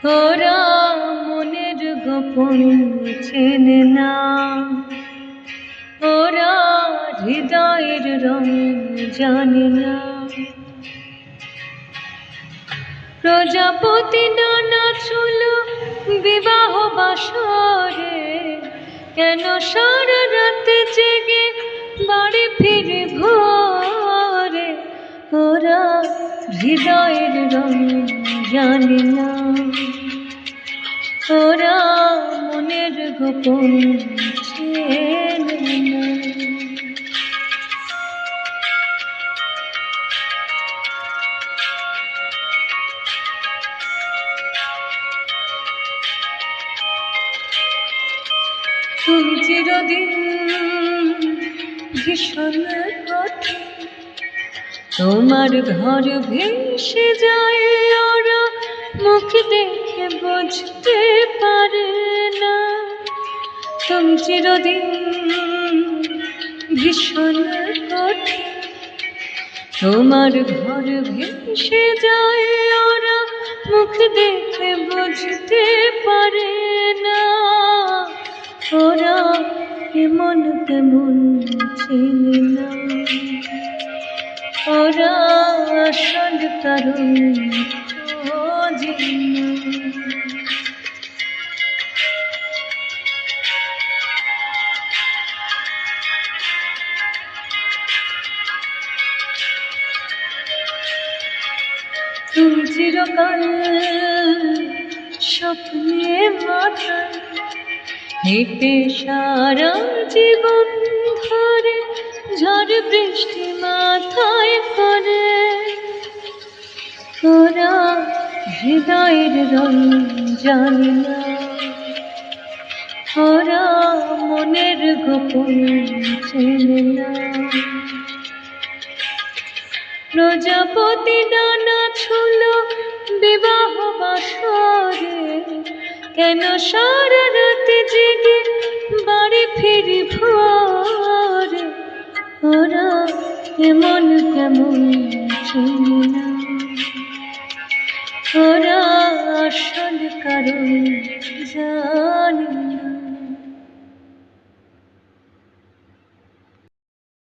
ওরা মনের গোপন চেনে না, ওরা হৃদয়ের রং জানে না। প্রজাপতি ডানা ছিল বিবাহ বাসরে, কেন সারা রাত জেগে বাড়ি ফিরে ভোরে? ওরা হৃদয়ের রং জানে না, ওরা মনের গোপন চেনে না। তুমি চিরদিন ভীষণ কঠিন, তোমার ঘর ভেসে যায়, ওরা মুখ দেখে বুঝতে পারে না। তুমি চিরদিন ভীষণ কঠিন, তোমার ঘর ভেসে যায়, ওরা মুখ দেখে বুঝতে পারে না। ওরা এমন তেমন চেনে না, ওরা আসল কারণ খোঁজে না। তুমি চিরকাল স্বপ্নে মাথায় হেঁটে সারা জীবন ধরে, ঝড় বৃষ্টি মাথায় করে। ওরা হৃদয়ের রং জানে না, ওরা মনের গোপন চেনে না। প্রজাপতি ডানা ছিল বিবাহ বাসরে, কেন সারা রাত জেগে বাড়ি ফিরি ভোরে? ওরা এমন কেমন চেনে না, ওরা আসল কারণ